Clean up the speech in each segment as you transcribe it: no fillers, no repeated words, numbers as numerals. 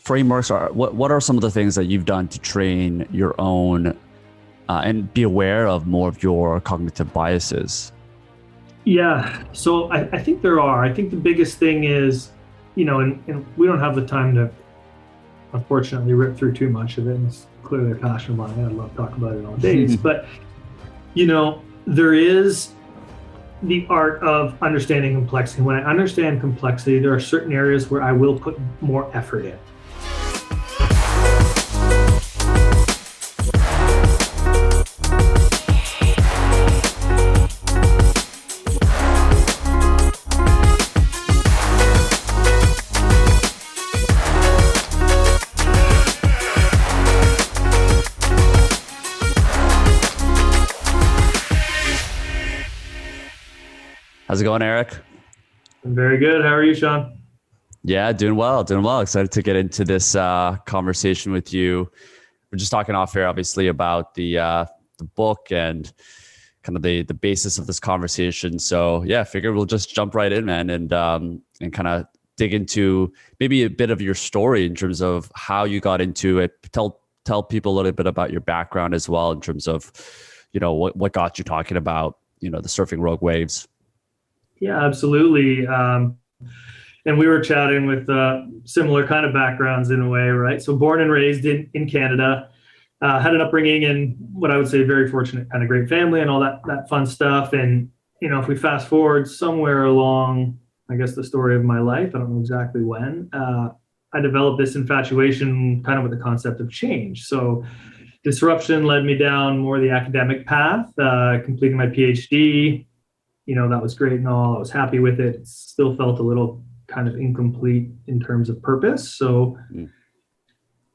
frameworks are, what are some of the things that you've done to train your own and be aware of more of your cognitive biases? Yeah, so I think there are. I think the biggest thing is, and we don't have the time to, unfortunately, rip through too much of it. And it's clearly a passion of mine. I'd love to talk about it all days. But, there is the art of understanding complexity. When I understand complexity, there are certain areas where I will put more effort in. How's it going, Eric? I'm very good. How are you, Sean? Yeah, doing well. Excited to get into this conversation with you. We're just talking off here, obviously, about the book and kind of the basis of this conversation. So yeah, I figured we'll just jump right in, man, and kind of dig into maybe a bit of your story in terms of how you got into it. Tell people a little bit about your background as well in terms of, what got you talking about, the surfing rogue waves. Yeah, absolutely. And we were chatting with similar kind of backgrounds in a way, right? So born and raised in Canada, had an upbringing in what I would say very fortunate, kind of great family and all that fun stuff. And, if we fast forward somewhere along, I guess, the story of my life, I don't know exactly when, I developed this infatuation kind of with the concept of change. So disruption led me down more the academic path, completing my Ph.D. That was great and all. I was happy with it. It still felt a little kind of incomplete in terms of purpose. So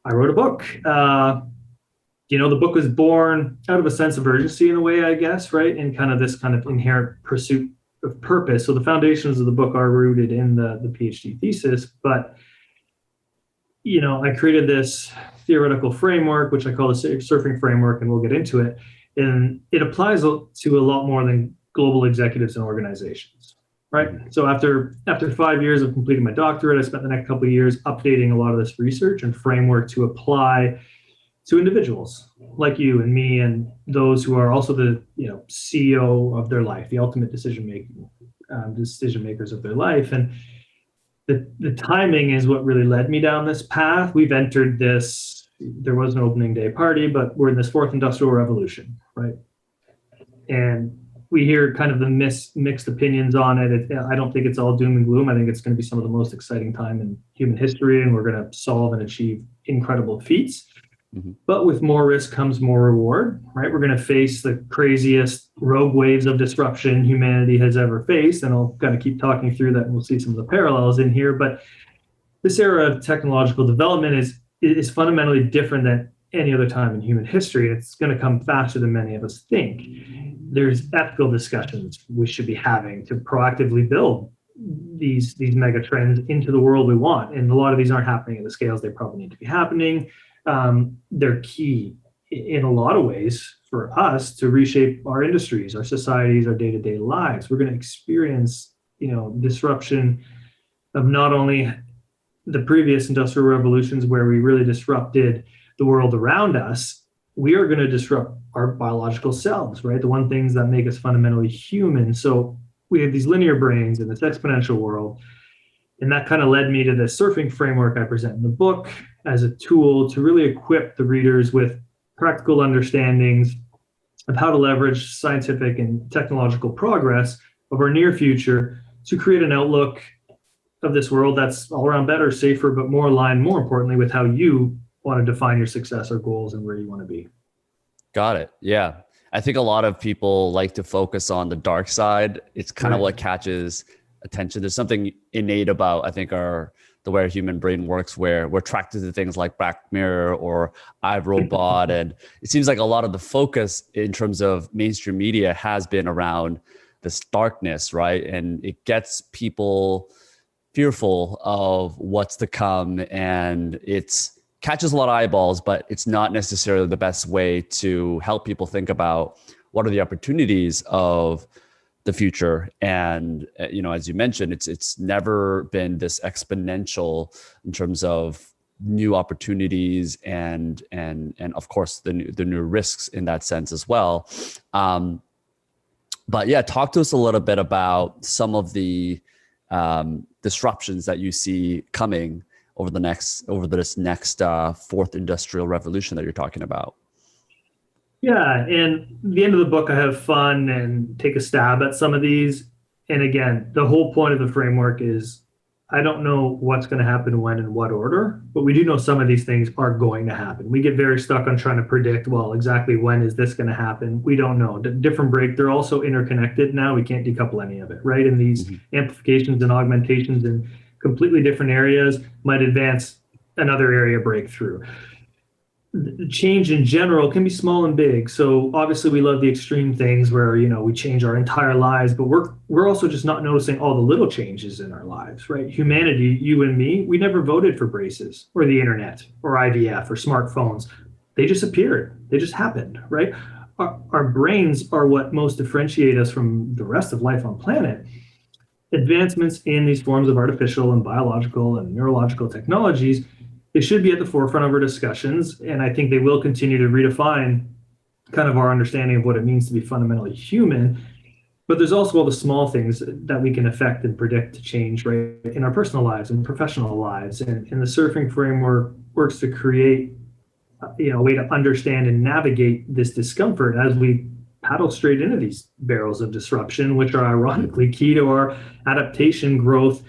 I wrote a book. The book was born out of a sense of urgency in a way, I guess, right? And kind of this kind of inherent pursuit of purpose. So the foundations of the book are rooted in the PhD thesis. But, I created this theoretical framework, which I call the surfing framework, and we'll get into it. And it applies to a lot more than global executives and organizations, right? So after 5 years of completing my doctorate, I spent the next couple of years updating a lot of this research and framework to apply to individuals like you and me and those who are also the CEO of their life, the ultimate decision makers of their life. And the timing is what really led me down this path. We've entered this, there was an opening day party, but we're in this fourth industrial revolution, right? And we hear kind of the mixed opinions on it. I don't think it's all doom and gloom. I think it's going to be some of the most exciting time in human history, and we're going to solve and achieve incredible feats. Mm-hmm. But with more risk comes more reward, right? We're going to face the craziest rogue waves of disruption humanity has ever faced. And I'll kind of keep talking through that, and we'll see some of the parallels in here. But this era of technological development is fundamentally different than any other time in human history. It's going to come faster than many of us think. There's ethical discussions we should be having to proactively build these mega trends into the world we want. And a lot of these aren't happening at the scales they probably need to be happening. They're key in a lot of ways for us to reshape our industries, our societies, our day-to-day lives. We're going to experience, disruption of not only the previous industrial revolutions where we really disrupted the world around us. We are going to disrupt our biological selves, right? The one things that make us fundamentally human. So we have these linear brains in this exponential world. And that kind of led me to the surfing framework I present in the book as a tool to really equip the readers with practical understandings of how to leverage scientific and technological progress of our near future to create an outlook of this world that's all around better, safer, but more aligned, more importantly, with how you want to define your success or goals and where you want to be. Got it. Yeah. I think a lot of people like to focus on the dark side. It's kind of what catches attention. There's something innate about, I think, the way our human brain works, where we're attracted to things like Black Mirror or iRobot. And it seems like a lot of the focus in terms of mainstream media has been around this darkness, right? And it gets people fearful of what's to come, and it's catches a lot of eyeballs, but it's not necessarily the best way to help people think about what are the opportunities of the future. And, as you mentioned, it's never been this exponential in terms of new opportunities and of course the new risks in that sense as well. But yeah, talk to us a little bit about some of the disruptions that you see coming over this next fourth industrial revolution that you're talking about. Yeah, and at the end of the book, I have fun and take a stab at some of these. And again, the whole point of the framework is I don't know what's going to happen when and what order, but we do know some of these things are going to happen. We get very stuck on trying to predict, well, exactly when is this going to happen? We don't know. They're also interconnected now. We can't decouple any of it, right? And these amplifications and augmentations in completely different areas might advance another area breakthrough. The change in general can be small and big. So obviously we love the extreme things where, we change our entire lives, but we're also just not noticing all the little changes in our lives, right? Humanity, you and me, we never voted for braces or the internet or IVF or smartphones. They just appeared. They just happened, right? Our brains are what most differentiate us from the rest of life on planet. Advancements in these forms of artificial and biological and neurological technologies, they should be at the forefront of our discussions, and I think they will continue to redefine kind of our understanding of what it means to be fundamentally human. But there's also all the small things that we can affect and predict to change, right, in our personal lives and professional lives. And the surfing framework works to create, a way to understand and navigate this discomfort as we paddle straight into these barrels of disruption, which are ironically key to our adaptation, growth,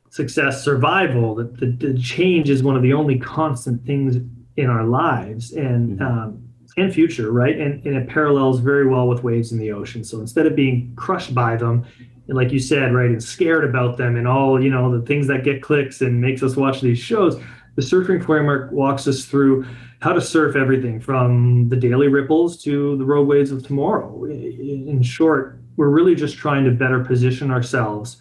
success, survival. The change is one of the only constant things in our lives and future, right? And it parallels very well with waves in the ocean. So instead of being crushed by them, and like you said, right, and scared about them and all, the things that get clicks and makes us watch these shows, the surfing framework walks us through how to surf everything from the daily ripples to the rogue waves of tomorrow. In short, we're really just trying to better position ourselves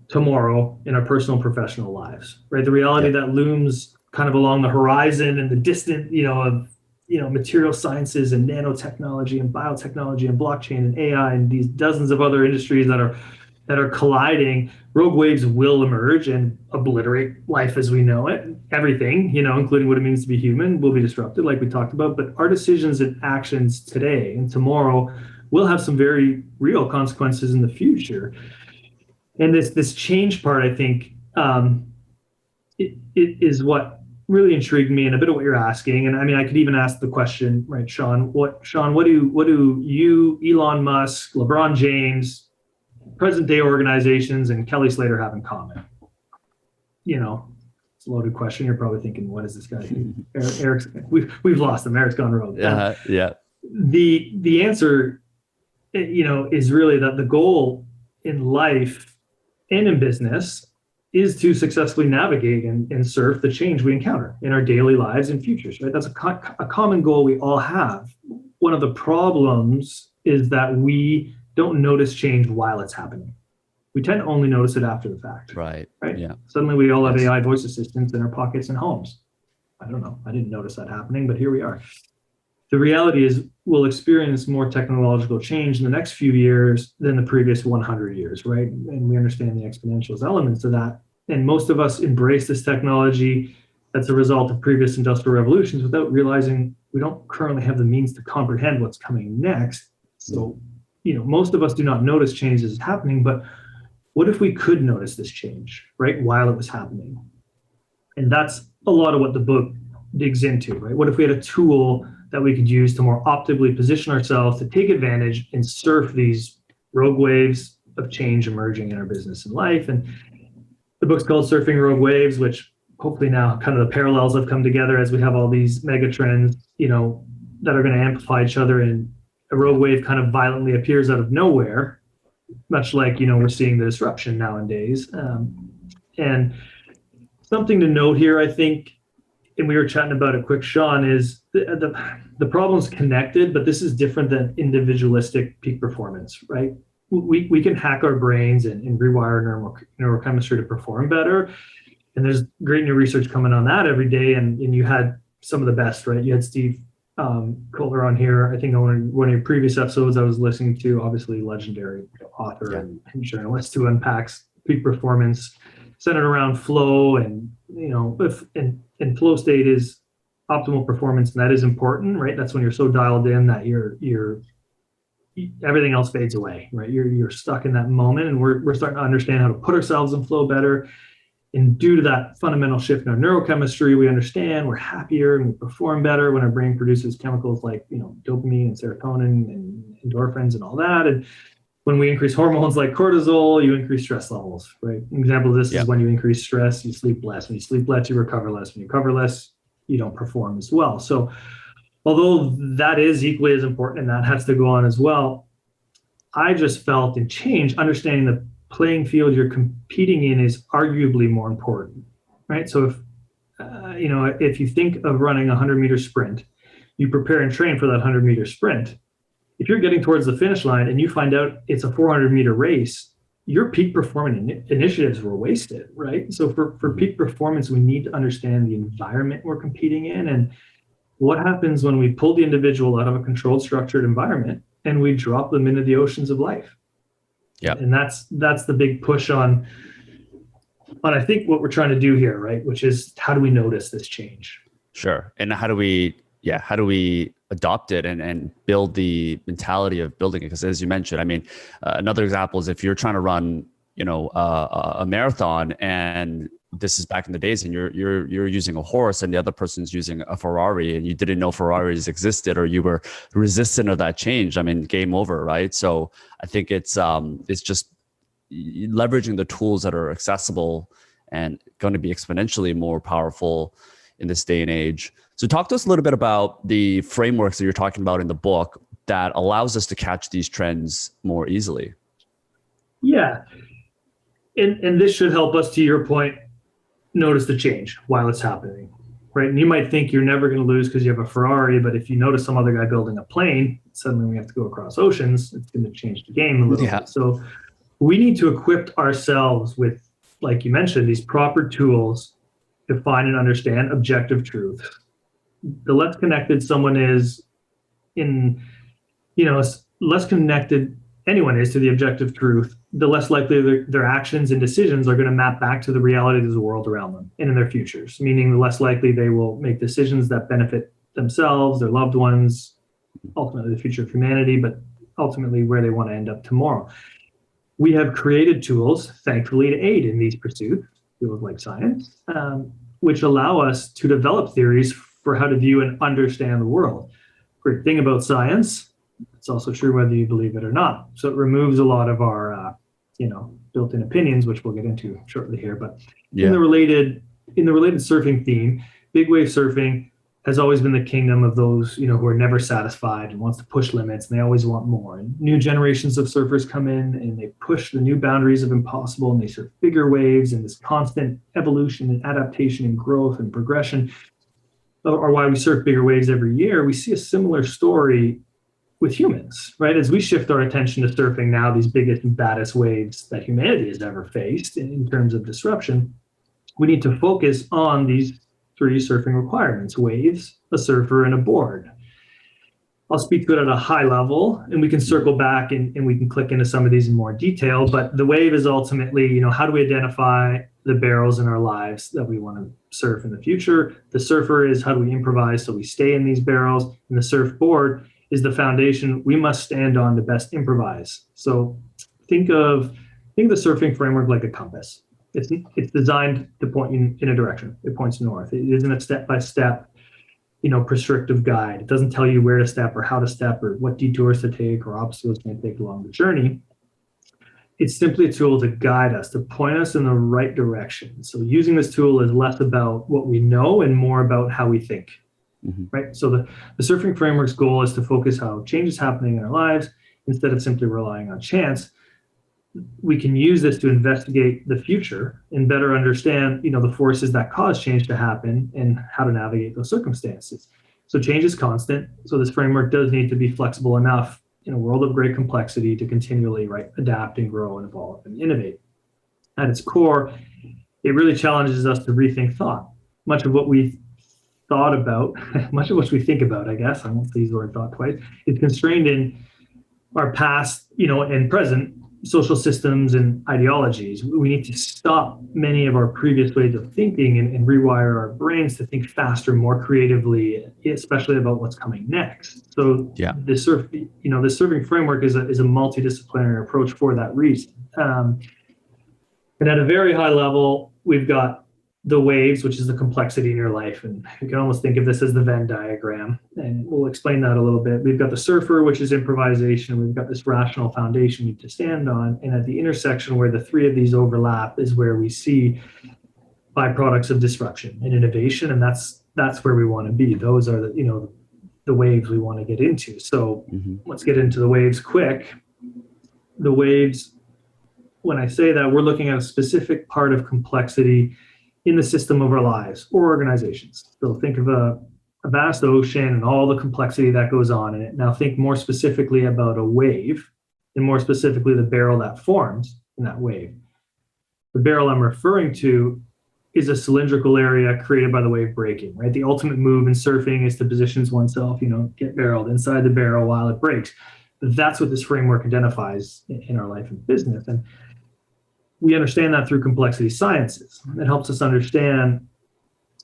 tomorrow in our personal and professional lives, right? The reality that looms kind of along the horizon and the distant, of material sciences and nanotechnology and biotechnology and blockchain and AI and these dozens of other industries that are colliding. Rogue waves will emerge and obliterate life as we know it. Everything, including what it means to be human, will be disrupted, like we talked about. But our decisions and actions today and tomorrow will have some very real consequences in the future. And this change part, I think, it is what really intrigued me, and a bit of what you're asking. And I mean, I could even ask the question, right, Sean? What do you, Elon Musk, LeBron James, present day organizations, and Kelly Slater have in common? It's a loaded question. You're probably thinking, what is this guy? Eric's we've lost him. Eric's gone rogue. Yeah. The answer, is really that the goal in life and in business is to successfully navigate and surf the change we encounter in our daily lives and futures, right? That's a common goal we all have. One of the problems is that we don't notice change while it's happening. We tend to only notice it after the fact. Right. Yeah. Suddenly we all have AI voice assistants in our pockets and homes. I don't know. I didn't notice that happening, but here we are. The reality is we'll experience more technological change in the next few years than the previous 100 years, right? And we understand the exponential elements of that. And most of us embrace this technology that's a result of previous industrial revolutions without realizing we don't currently have the means to comprehend what's coming next. So, most of us do not notice change is happening, but what if we could notice this change, right, while it was happening? And that's a lot of what the book digs into, right? What if we had a tool that we could use to more optimally position ourselves to take advantage and surf these rogue waves of change emerging in our business and life? And the book's called Surfing Rogue Waves, which hopefully now kind of the parallels have come together as we have all these mega trends, that are going to amplify each other. And a rogue wave kind of violently appears out of nowhere, much like, we're seeing the disruption nowadays. And something to note here, I think, and we were chatting about it quick, Sean, is the problem's connected, but this is different than individualistic peak performance, right? We can hack our brains and rewire neurochemistry to perform better. And there's great new research coming on that every day. And you had some of the best, right? You had Steve Kotler on here. I think on one of your previous episodes I was listening to, obviously legendary author and journalist who unpacks peak performance centered around flow and And flow state is optimal performance, and that is important, right? That's when you're so dialed in that you're everything else fades away, right? You're stuck in that moment, and we're starting to understand how to put ourselves in flow better. And due to that fundamental shift in our neurochemistry, we understand we're happier and we perform better when our brain produces chemicals like, dopamine and serotonin and endorphins and all that. And when we increase hormones like cortisol, you increase stress levels, right? An example of this is when you increase stress, you sleep less. When you sleep less, you recover less. When you recover less, you don't perform as well. So although that is equally as important and that has to go on as well, I just felt in change, understanding the playing field you're competing in is arguably more important, right? So if you think of running a 100-meter sprint, you prepare and train for that 100-meter sprint. If you're getting towards the finish line and you find out it's a 400-meter race, your peak performance initiatives were wasted, right? So for peak performance, we need to understand the environment we're competing in and what happens when we pull the individual out of a controlled, structured environment and we drop them into the oceans of life. Yeah. And that's the big push on I think what we're trying to do here, right? Which is, how do we notice this change? Sure. And how do we adopt it and build the mentality of building it? Because as you mentioned, I mean, another example is if you're trying to run, a marathon, and this is back in the days, and you're using a horse and the other person's using a Ferrari, and you didn't know Ferraris existed, or you were resistant of that change, I mean, game over, right? So I think it's just leveraging the tools that are accessible and going to be exponentially more powerful in this day and age. So talk to us a little bit about the frameworks that you're talking about in the book that allows us to catch these trends more easily. Yeah. And this should help us, to your point, notice the change while it's happening, right? And you might think you're never going to lose because you have a Ferrari, but if you notice some other guy building a plane, suddenly we have to go across oceans, it's going to change the game a little bit. So we need to equip ourselves with, like you mentioned, these proper tools to find and understand objective truth. The less connected someone is less connected anyone is to the objective truth, the less likely their actions and decisions are going to map back to the reality of the world around them and in their futures, meaning the less likely they will make decisions that benefit themselves, their loved ones, ultimately the future of humanity, but ultimately where they want to end up tomorrow. We have created tools, thankfully, to aid in these pursuits, tools like science, which allow us to develop theories for how to view and understand the world. Great thing about science, it's also true whether you believe it or not. So it removes a lot of our, built-in opinions, which we'll get into shortly here. But in the related surfing theme, big wave surfing has always been the kingdom of those, who are never satisfied and wants to push limits, and they always want more. And new generations of surfers come in and they push the new boundaries of impossible, and they surf bigger waves, and this constant evolution and adaptation and growth and progression are why we surf bigger waves every year. We see a similar story with humans, right? As we shift our attention to surfing now, these biggest and baddest waves that humanity has ever faced in terms of disruption, we need to focus on these 3 surfing requirements: waves, a surfer, and a board. I'll speak to it at a high level, and we can circle back and we can click into some of these in more detail. But the wave is ultimately, how do we identify the barrels in our lives that we want to surf in the future? The surfer is, how do we improvise so we stay in these barrels? And the surfboard is the foundation we must stand on to best improvise. So think of the surfing framework like a compass. It's designed to point you in a direction. It points north. It isn't a step-by-step, prescriptive guide. It doesn't tell you where to step or how to step or what detours to take or obstacles to take along the journey. It's simply a tool to guide us, to point us in the right direction. So using this tool is less about what we know and more about how we think. Mm-hmm. Right. So the surfing framework's goal is to focus how change is happening in our lives instead of simply relying on chance. We can use this to investigate the future and better understand, the forces that cause change to happen and how to navigate those circumstances. So change is constant. So this framework does need to be flexible enough in a world of great complexity to continually adapt and grow and evolve and innovate. At its core, it really challenges us to rethink thought. Much of what we thought about, much of what we think about, I won't use the word thought twice, is constrained in our past, and present social systems and ideologies. We need to stop many of our previous ways of thinking and rewire our brains to think faster, more creatively, especially about what's coming next. So the surfing framework is a multidisciplinary approach for that reason. And at a very high level, we've got the waves, which is the complexity in your life. And you can almost think of this as the Venn diagram. And we'll explain that a little bit. We've got the surfer, which is improvisation. We've got this rational foundation we need to stand on. And at the intersection where the three of these overlap is where we see byproducts of disruption and innovation. And that's where we want to be. Those are the waves we want to get into. So let's get into the waves quick. The waves, when I say that, we're looking at a specific part of complexity in the system of our lives or organizations. So think of a vast ocean and all the complexity that goes on in it. Now think more specifically about a wave, and more specifically the barrel that forms in that wave. The barrel I'm referring to is a cylindrical area created by the wave breaking, right? The ultimate move in surfing is to position oneself, get barreled inside the barrel while it breaks. That's what this framework identifies in our life and business. And we understand that through complexity sciences. It helps us understand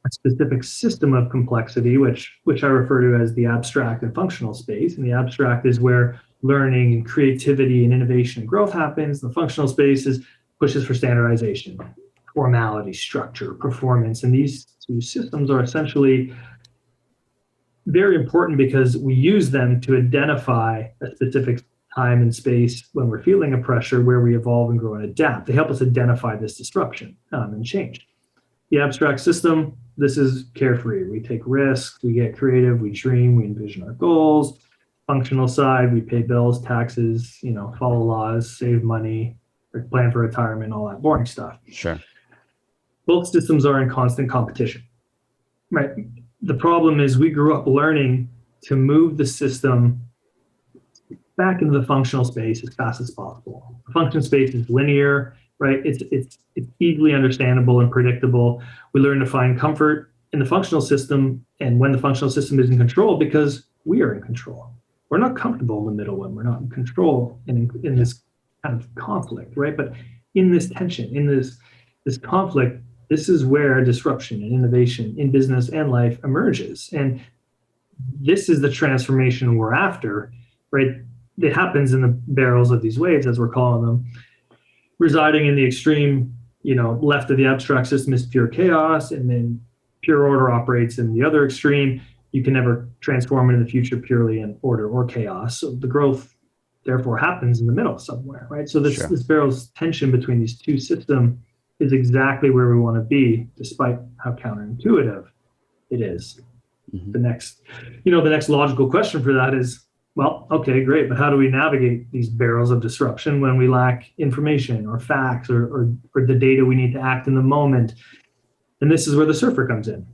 a specific system of complexity, which I refer to as the abstract and functional space. And the abstract is where learning and creativity and innovation and growth happens. The functional space pushes for standardization, formality, structure, performance. And these two systems are essentially very important because we use them to identify a specific time and space when we're feeling a pressure where we evolve and grow and adapt. They help us identify this disruption and change. The abstract system, this is carefree. We take risks, we get creative, we dream, we envision our goals. Functional side, we pay bills, taxes, follow laws, save money, plan for retirement, all that boring stuff. Sure. Both systems are in constant competition, right? The problem is we grew up learning to move the system back into the functional space as fast as possible. The function space is linear, right? It's easily understandable and predictable. We learn to find comfort in the functional system and when the functional system is in control because we are in control. We're not comfortable in the middle when we're not in control and in this kind of conflict, right? But in this tension, in this conflict, this is where disruption and innovation in business and life emerges. And this is the transformation we're after, right? It happens in the barrels of these waves, as we're calling them. Residing in the extreme, left of the abstract system is pure chaos, and then pure order operates in the other extreme. You can never transform it in the future purely in order or chaos. So the growth, therefore, happens in the middle somewhere, right? So this barrel's tension between these two systems is exactly where we want to be, despite how counterintuitive it is. The next logical question for that is, well, okay, great, but how do we navigate these barrels of disruption when we lack information or facts or the data we need to act in the moment? And this is where the surfer comes in,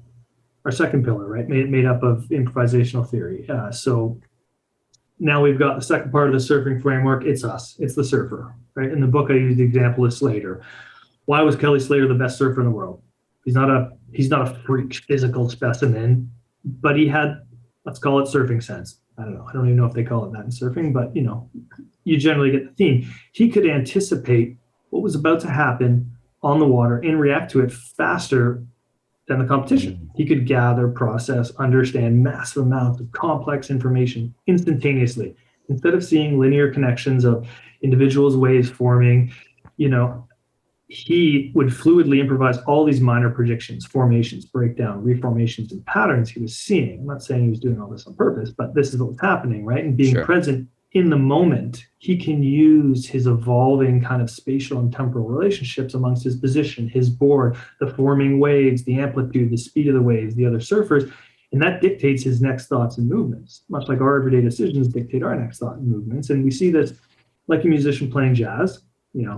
our second pillar, right? Made up of improvisational theory. So now we've got the second part of the surfing framework. It's us. It's the surfer, right? In the book, I use the example of Slater. Why was Kelly Slater the best surfer in the world? He's not a freak physical specimen, but he had, let's call it surfing sense. I don't know. I don't even know if they call it that in surfing, but you generally get the theme. He could anticipate what was about to happen on the water and react to it faster than the competition. He could gather, process, understand massive amounts of complex information instantaneously. Instead of seeing linear connections of individuals' waves forming, he would fluidly improvise all these minor predictions, formations, breakdown, reformations, and patterns he was seeing. I'm not saying he was doing all this on purpose, but this is what was happening, right? And being present in the moment, he can use his evolving kind of spatial and temporal relationships amongst his position, his board, the forming waves, the amplitude, the speed of the waves, the other surfers, and that dictates his next thoughts and movements, much like our everyday decisions dictate our next thought and movements. And we see this like a musician playing jazz.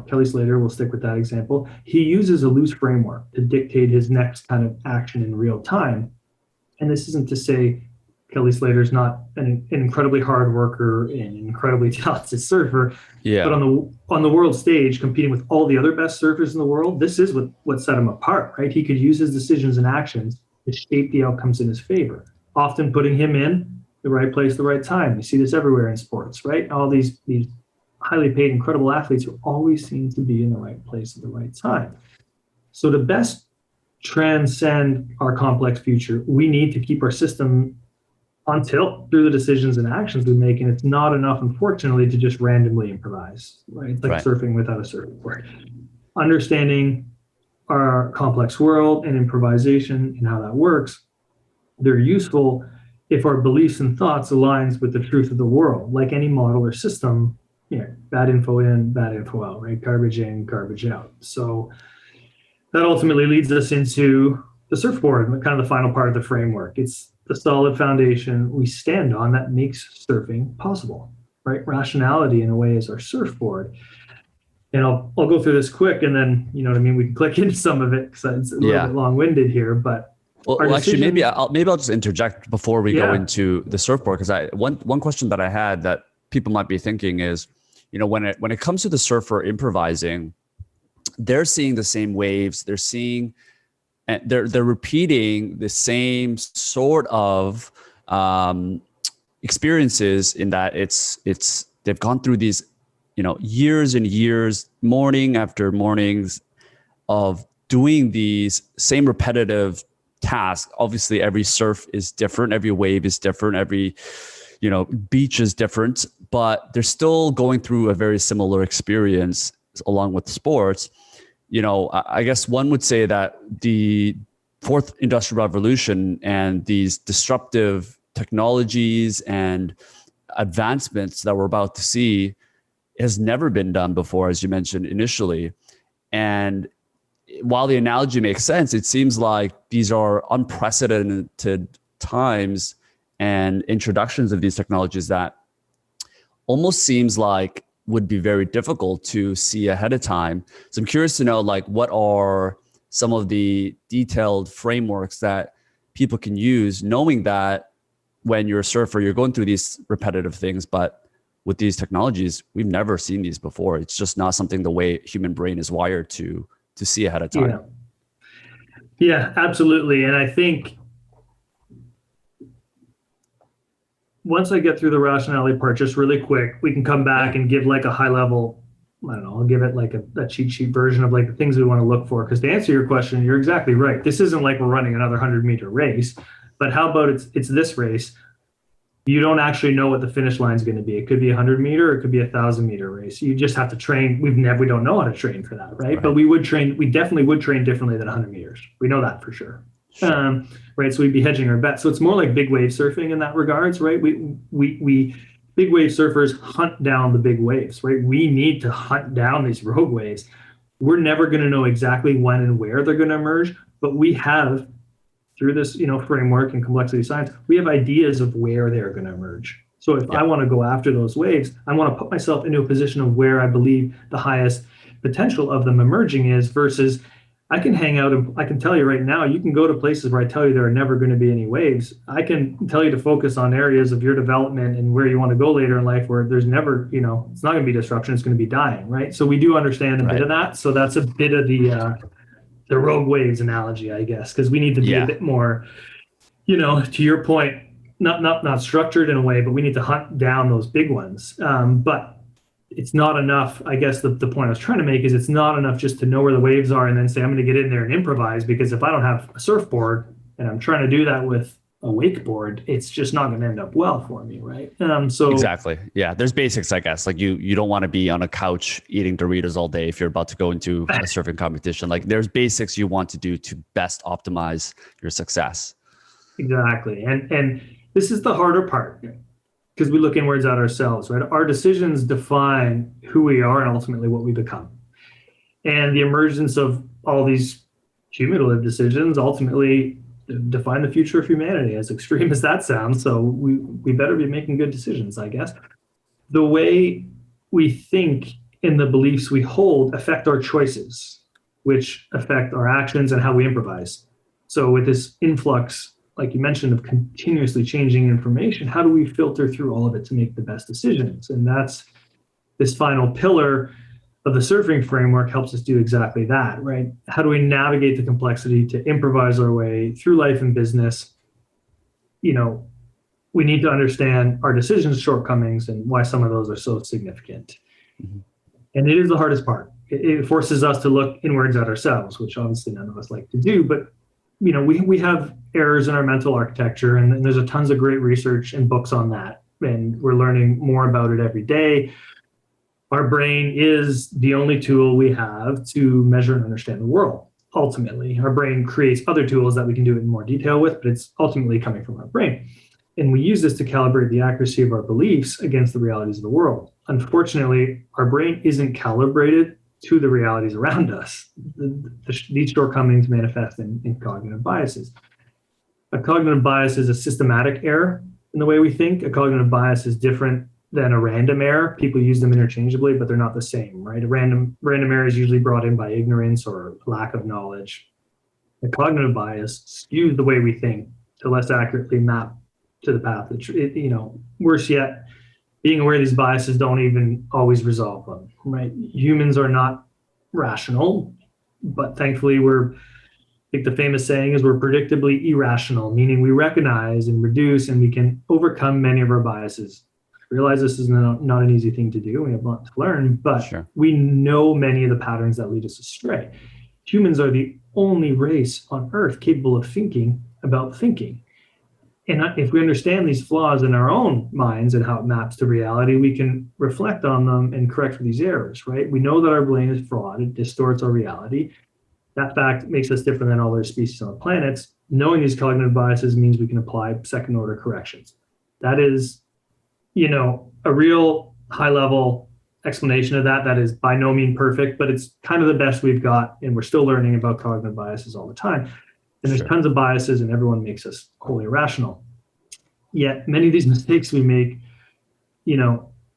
Kelly Slater, will stick with that example. He uses a loose framework to dictate his next kind of action in real time. And this isn't to say Kelly Slater's not an incredibly hard worker and an incredibly talented surfer. Yeah. But on the world stage, competing with all the other best surfers in the world, this is what set him apart, right? He could use his decisions and actions to shape the outcomes in his favor, often putting him in the right place, the right time. We see this everywhere in sports, right? All these highly paid, incredible athletes who always seem to be in the right place at the right time. So to best transcend our complex future, we need to keep our system on tilt through the decisions and actions we make. And it's not enough, unfortunately, to just randomly improvise, right? It's like surfing without a surfboard. Understanding our complex world and improvisation and how that works, they're useful if our beliefs and thoughts aligns with the truth of the world. Like any model or system, bad info in, bad info out, right? Garbage in, garbage out. So that ultimately leads us into the surfboard, kind of the final part of the framework. It's the solid foundation we stand on that makes surfing possible, right? Rationality, in a way, is our surfboard. And I'll go through this quick, and then, we can click into some of it because it's a little bit long-winded here. But actually, maybe I'll just interject before we go into the surfboard, because one question that I had that people might be thinking is, when it comes to the surfer improvising, they're seeing the same waves, and they're repeating the same sort of experiences, in that it's they've gone through these years and years, morning after mornings, of doing these same repetitive tasks. Obviously, every surf is different, every wave is different, every beach is different, but they're still going through a very similar experience along with sports. I guess one would say that the fourth industrial revolution and these disruptive technologies and advancements that we're about to see has never been done before, as you mentioned initially. And while the analogy makes sense, it seems like these are unprecedented times and introductions of these technologies that almost seems like would be very difficult to see ahead of time. So I'm curious to know, what are some of the detailed frameworks that people can use, knowing that when you're a surfer, you're going through these repetitive things, but with these technologies, we've never seen these before. It's just not something the way human brain is wired to see ahead of time. Yeah, absolutely. And I think once I get through the rationality part, just really quick, we can come back and give a high level, I'll give it a cheat sheet version of the things we want to look for. Because to answer your question, you're exactly right. This isn't like we're running another 100-meter race, but how about it's this race? You don't actually know what the finish line is going to be. It could be a 100-meter, or it could be a 1,000-meter race. You just have to train. We don't know how to train for that, right? But we definitely would train differently than 100 meters. We know that for sure. Right. So we'd be hedging our bet. So it's more like big wave surfing in that regards, right? We big wave surfers hunt down the big waves, right? We need to hunt down these rogue waves. We're never going to know exactly when and where they're going to emerge, but we have, through this, framework and complexity science, we have ideas of where they're going to emerge. So if I want to go after those waves, I want to put myself into a position of where I believe the highest potential of them emerging is, versus I can hang out and I can tell you right now, you can go to places where I tell you there are never going to be any waves. I can tell you to focus on areas of your development and where you want to go later in life, where there's never, it's not going to be disruption, it's going to be dying, right? So we do understand a bit of that. So that's a bit of the rogue waves analogy, I guess, because we need to be a bit more, to your point, not structured in a way, but we need to hunt down those big ones. But it's not enough. I guess the point I was trying to make is it's not enough just to know where the waves are and then say, I'm going to get in there and improvise, because if I don't have a surfboard and I'm trying to do that with a wakeboard, it's just not going to end up well for me, right? So exactly. Yeah. There's basics, I guess. You don't want to be on a couch eating Doritos all day if you're about to go into a surfing competition. There's basics you want to do to best optimize your success. Exactly. And this is the harder part, because we look inwards at ourselves, right? Our decisions define who we are and ultimately what we become. And the emergence of all these cumulative decisions ultimately define the future of humanity, as extreme as that sounds. So we better be making good decisions, I guess. The way we think and the beliefs we hold affect our choices, which affect our actions and how we improvise. So with this influx, like you mentioned, of continuously changing information, how do we filter through all of it to make the best decisions? And that's this final pillar of the surfing framework, helps us do exactly that, right? How do we navigate the complexity to improvise our way through life and business? We need to understand our decisions shortcomings and why some of those are so significant. Mhm. And it is the hardest part. It forces us to look inwards at ourselves, which obviously none of us like to do. But we have errors in our mental architecture, and there's a tons of great research and books on that. And we're learning more about it every day. Our brain is the only tool we have to measure and understand the world. Ultimately, our brain creates other tools that we can do it in more detail with, but it's ultimately coming from our brain. And we use this to calibrate the accuracy of our beliefs against the realities of the world. Unfortunately, our brain isn't calibrated to the realities around us. These shortcomings manifest in cognitive biases. A cognitive bias is a systematic error in the way we think. A cognitive bias is different than a random error. People use them interchangeably, but they're not the same, right? A random error is usually brought in by ignorance or lack of knowledge. A cognitive bias skews the way we think to less accurately map to the path. Worse yet, being aware of these biases don't even always resolve them, right? Humans are not rational, but thankfully I think the famous saying is we're predictably irrational, meaning we recognize and reduce and we can overcome many of our biases. I realize this is not an easy thing to do. We have a lot to learn, but Sure. We know many of the patterns that lead us astray. Humans are the only race on Earth capable of thinking about thinking. And if we understand these flaws in our own minds and how it maps to reality, we can reflect on them and correct for these errors, right? We know that our brain is flawed. It distorts our reality. That fact makes us different than all other species on the planet. Knowing these cognitive biases means we can apply second order corrections. That is, a real high level explanation of that. That is by no means perfect, but it's kind of the best we've got. And we're still learning about cognitive biases all the time. And there's tons of biases, and everyone makes us wholly irrational. Yet many of these mistakes we make,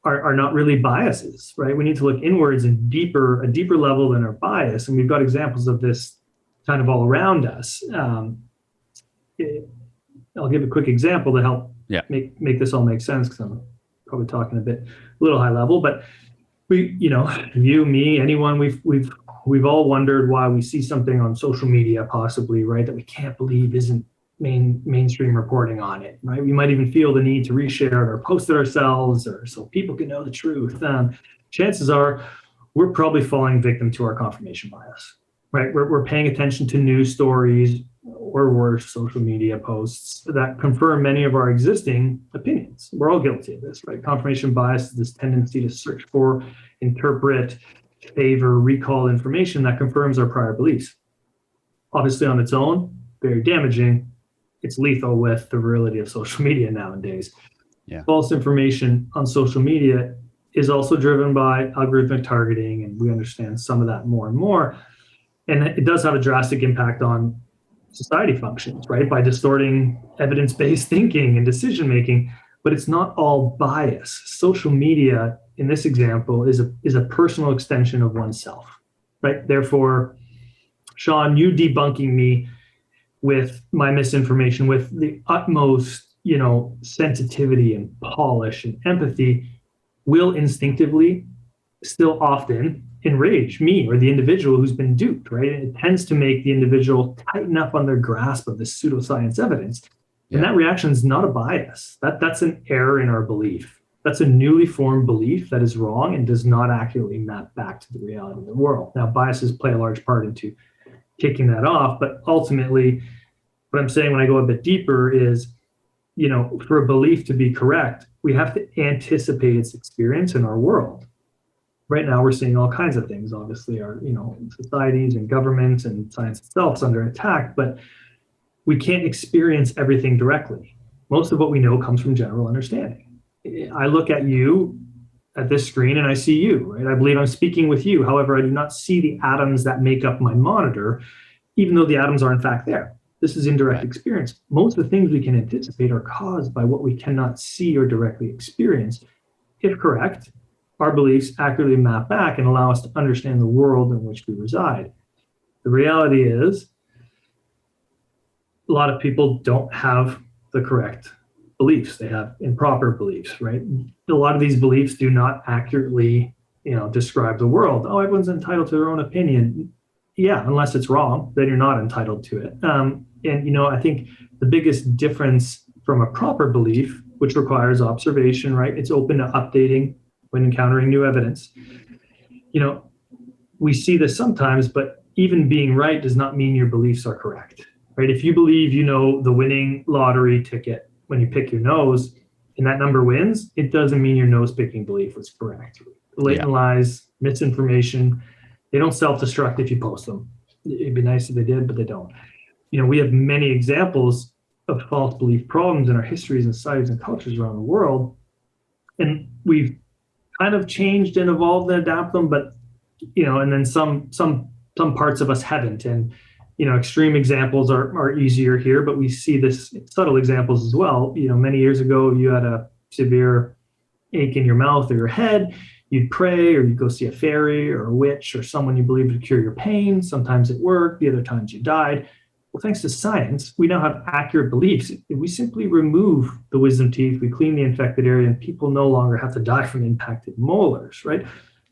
are not really biases, right? We need to look inwards and a deeper level than our bias. And we've got examples of this kind of all around us. I'll give a quick example to help make this all make sense, because I'm probably talking a little high level, but you, me, anyone, we've all wondered why we see something on social media, possibly, right, that we can't believe isn't mainstream reporting on it, right? We might even feel the need to reshare it or post it ourselves, or so people can know the truth. Chances are we're probably falling victim to our confirmation bias, right? We're paying attention to news stories or worse, social media posts that confirm many of our existing opinions. We're all guilty of this, right? Confirmation bias is this tendency to search for, interpret, favor, recall information that confirms our prior beliefs. Obviously, on its own, very damaging. It's lethal with the virility of social media nowadays. Yeah. False information on social media is also driven by algorithmic targeting, and we understand some of that more and more. And it does have a drastic impact on society functions, right? By distorting evidence-based thinking and decision-making, but it's not all bias. Social media, in this example, is a personal extension of oneself, right? Therefore, Sean, you debunking me with my misinformation with the utmost, sensitivity and polish and empathy will instinctively still often enrage me or the individual who's been duped, right? And it tends to make the individual tighten up on their grasp of this pseudoscience evidence. And that reaction is not a bias. That's an error in our belief. That's a newly formed belief that is wrong and does not accurately map back to the reality of the world. Now, biases play a large part into kicking that off, but ultimately, what I'm saying when I go a bit deeper is, for a belief to be correct, we have to anticipate its experience in our world. Right now, we're seeing all kinds of things. Obviously, our societies and governments and science itself is under attack, but we can't experience everything directly. Most of what we know comes from general understanding. I look at you at this screen and I see you, right? I believe I'm speaking with you. However, I do not see the atoms that make up my monitor, even though the atoms are in fact there. This is indirect experience. Most of the things we can anticipate are caused by what we cannot see or directly experience. If correct, our beliefs accurately map back and allow us to understand the world in which we reside. The reality is, a lot of people don't have the correct beliefs. They have improper beliefs, right? A lot of these beliefs do not accurately, describe the world. Oh, everyone's entitled to their own opinion. Yeah, unless it's wrong, then you're not entitled to it. I think the biggest difference from a proper belief, which requires observation, right? It's open to updating when encountering new evidence. We see this sometimes, but even being right does not mean your beliefs are correct, right? If you believe you know the winning lottery ticket when you pick your nose and that number wins, it doesn't mean your nose picking belief was correct. Blatant lies, misinformation, they don't self-destruct if you post them. It'd be nice if they did, but they don't. We have many examples of false belief problems in our histories and societies and cultures around the world. And we've kind of changed and evolved and adapt them, but and then some parts of us haven't. And extreme examples are easier here, but we see this subtle examples as well. Many years ago, you had a severe ache in your mouth or your head, you'd pray, or you'd go see a fairy or a witch or someone you believe would cure your pain. Sometimes it worked, the other times you died. Well, thanks to science, we now have accurate beliefs. We simply remove the wisdom teeth, we clean the infected area, and people no longer have to die from impacted molars, right?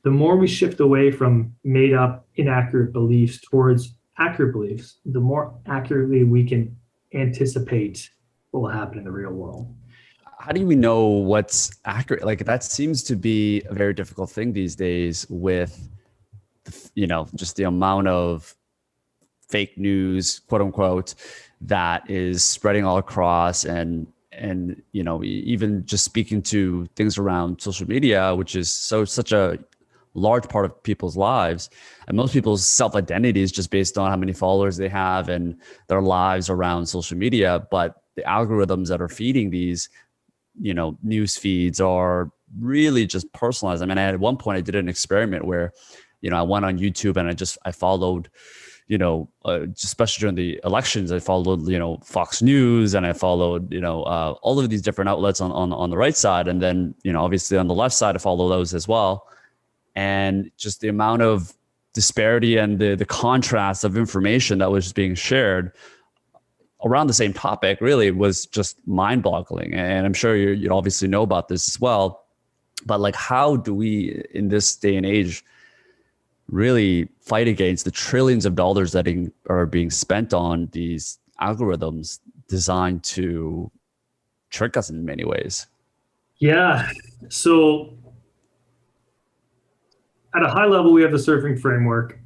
The more we shift away from made up, inaccurate beliefs towards accurate beliefs, the more accurately we can anticipate what will happen in the real world. How do we know what's accurate? Like, that seems to be a very difficult thing these days with, just the amount of fake news, quote unquote, that is spreading all across. And even just speaking to things around social media, which is such a large part of people's lives, and most people's self-identity is just based on how many followers they have and their lives around social media. But the algorithms that are feeding these, news feeds are really just personalized. I mean, at one point I did an experiment where, I went on YouTube and I followed, especially during the elections, I followed, Fox News, and I followed, all of these different outlets on the right side. And then, obviously on the left side, I follow those as well. And just the amount of disparity and the contrast of information that was being shared around the same topic really was just mind-boggling. And I'm sure you obviously know about this as well. But like, how do we, in this day and age, really fight against the trillions of dollars that are being spent on these algorithms designed to trick us in many ways? Yeah. So at a high level, we have the surfing framework.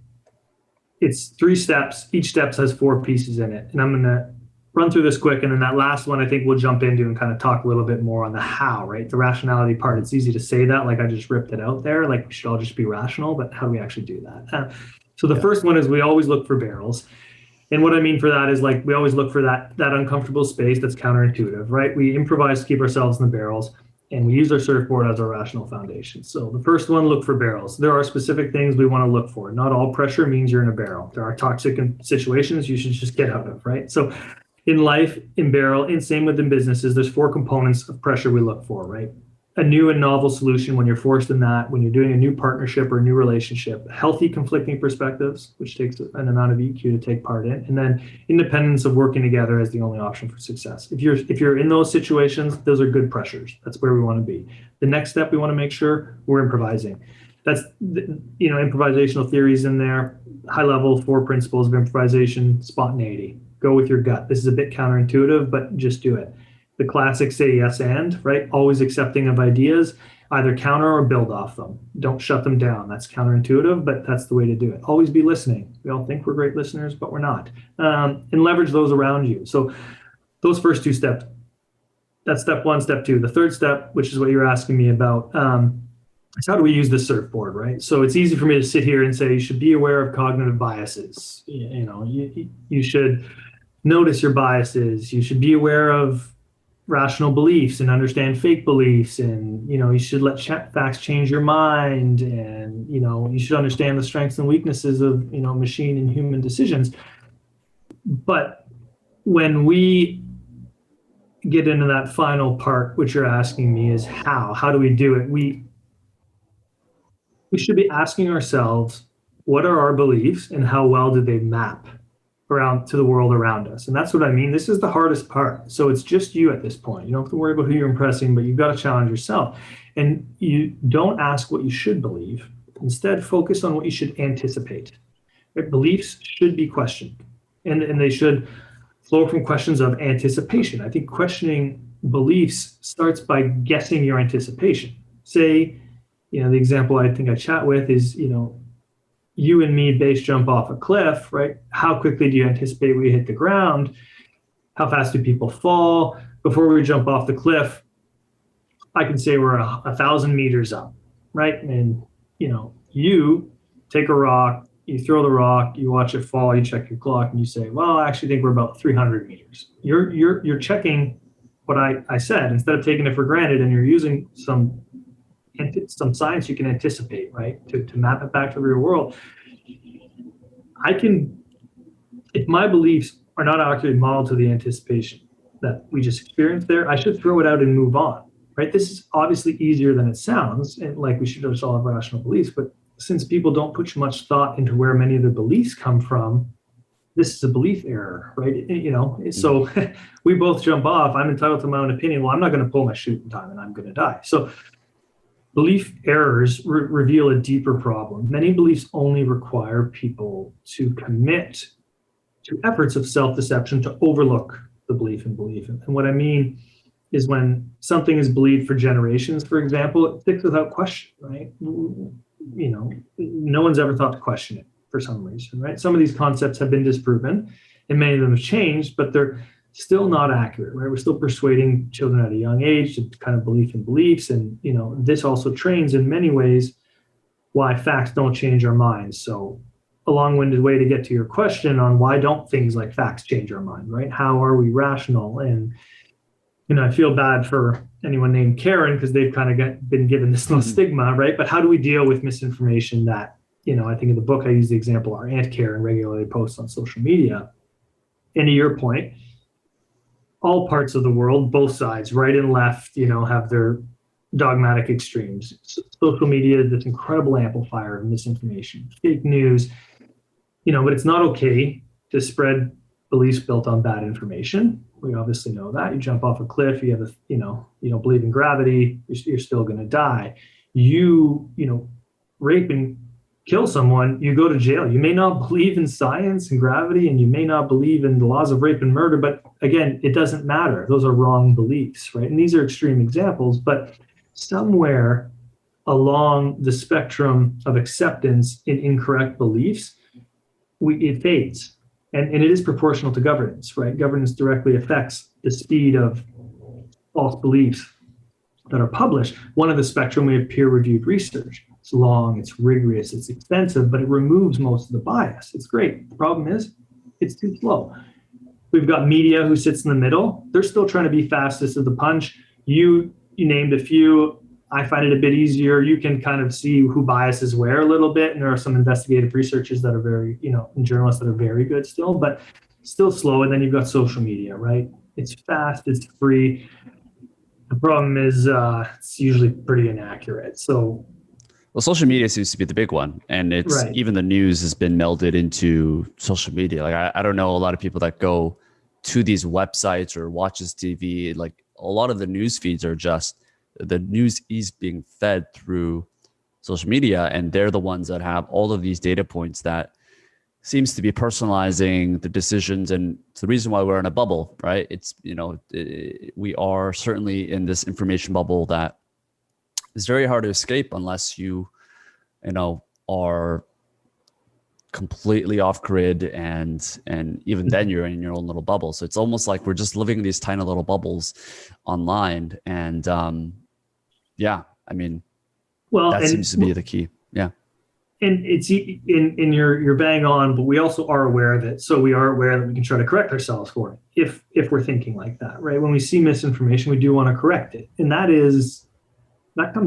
It's 3 steps. Each step has 4 pieces in it. And I'm going to run through this quick. And then that last one, I think we'll jump into and kind of talk a little bit more on the how, right? The rationality part. It's easy to say that, like I just ripped it out there, like we should all just be rational, but how do we actually do that? So the first one is we always look for barrels. And what I mean for that is, like, we always look for that uncomfortable space that's counterintuitive, right? We improvise to keep ourselves in the barrels, and we use our surfboard as our rational foundation. So the first one, look for barrels. There are specific things we want to look for. Not all pressure means you're in a barrel. There are toxic situations you should just get out of, right? So in life, in barrel, and same within businesses, there's 4 components of pressure we look for, right? A new and novel solution when you're forced in that, when you're doing a new partnership or a new relationship, healthy conflicting perspectives, which takes an amount of EQ to take part in, and then independence of working together as the only option for success. If you're in those situations, those are good pressures. That's where we want to be. The next step, we want to make sure we're improvising. That's, improvisational theories in there, high level 4 principles of improvisation, spontaneity. Go with your gut. This is a bit counterintuitive, but just do it. The classic say yes and, right? Always accepting of ideas, either counter or build off them. Don't shut them down. That's counterintuitive, but that's the way to do it. Always be listening. We all think we're great listeners, but we're not. And leverage those around you. So those first 2 steps, that's step 1, step 2. The third step, which is what you're asking me about, is how do we use the surfboard, right? So it's easy for me to sit here and say you should be aware of cognitive biases. You should notice your biases. You should be aware of rational beliefs and understand fake beliefs, and you should let facts change your mind, and you should understand the strengths and weaknesses of machine and human decisions. But when we get into that final part, which you're asking me is how do we do it? We should be asking ourselves, what are our beliefs and how well do they map around to the world around us? And that's what I mean. This is the hardest part. So it's just you at this point. You don't have to worry about who you're impressing, but you've got to challenge yourself. And you don't ask what you should believe. Instead, focus on what you should anticipate. Right? Beliefs should be questioned, and they should flow from questions of anticipation. I think questioning beliefs starts by guessing your anticipation. Say the example I think I chat with is, you and me base jump off a cliff, right? How quickly do you anticipate we hit the ground? How fast do people fall? Before we jump off the cliff, I can say we're 1,000 meters up, right? And, you take a rock, you throw the rock, you watch it fall, you check your clock, and you say, well, I actually think we're about 300 meters. You're checking what I said instead of taking it for granted, and you're using some science you can anticipate, right? To map it back to the real world. If my beliefs are not accurately modeled to the anticipation that we just experienced there, I should throw it out and move on, right? This is obviously easier than it sounds, and like we should just all have rational beliefs, but since people don't put much thought into where many of their beliefs come from, this is a belief error, right? So we both jump off. I'm entitled to my own opinion. Well, I'm not going to pull my chute in time and I'm going to die. So belief errors reveal a deeper problem. Many beliefs only require people to commit to efforts of self-deception to overlook the belief in belief. And what I mean is when something is believed for generations, for example, it sticks without question, right? No one's ever thought to question it for some reason, right? Some of these concepts have been disproven and many of them have changed, but they're still not accurate, right? We're still persuading children at a young age to kind of belief in beliefs. And, this also trains in many ways why facts don't change our minds. So a long-winded way to get to your question on why don't things like facts change our mind, right? How are we rational? And, I feel bad for anyone named Karen because they've kind of been given this little stigma, right? But how do we deal with misinformation that, I think in the book, I use the example our Aunt Karen regularly posts on social media. And to your point, all parts of the world, both sides, right and left, have their dogmatic extremes. Social media is this incredible amplifier of misinformation, fake news, but it's not okay to spread beliefs built on bad information. We obviously know that. You jump off a cliff, you have you don't believe in gravity, you're still going to die. You rape and kill someone, you go to jail. You may not believe in science and gravity, and you may not believe in the laws of rape and murder, but again, it doesn't matter. Those are wrong beliefs, right? And these are extreme examples, but somewhere along the spectrum of acceptance in incorrect beliefs, it fades. And it is proportional to governance, right? Governance directly affects the speed of false beliefs that are published. One of the spectrum, we have peer-reviewed research. It's long, it's rigorous, it's expensive, but it removes most of the bias. It's great. The problem is it's too slow. We've got media who sits in the middle. They're still trying to be fastest of the punch. You named a few. I find it a bit easier. You can kind of see who biases where a little bit. And there are some investigative researchers that are very, and journalists that are very good still, but still slow. And then you've got social media, right? It's fast, it's free. The problem is it's usually pretty inaccurate. So, well, social media seems to be the big one, and it's right. Even the news has been melded into social media. Like I don't know a lot of people that go to these websites or watches TV. Like a lot of the news feeds are just the news is being fed through social media, and they're the ones that have all of these data points that seems to be personalizing the decisions. And it's the reason why we're in a bubble, right? It's, we are certainly in this information bubble that is very hard to escape unless you are completely off grid, and even then you're in your own little bubble. So it's almost like we're just living in these tiny little bubbles online. And that seems to be the key. Yeah. And it's in you're bang on, but we also are aware of it. So we are aware that we can try to correct ourselves for it if we're thinking like that, right? When we see misinformation, we do want to correct it. And that's not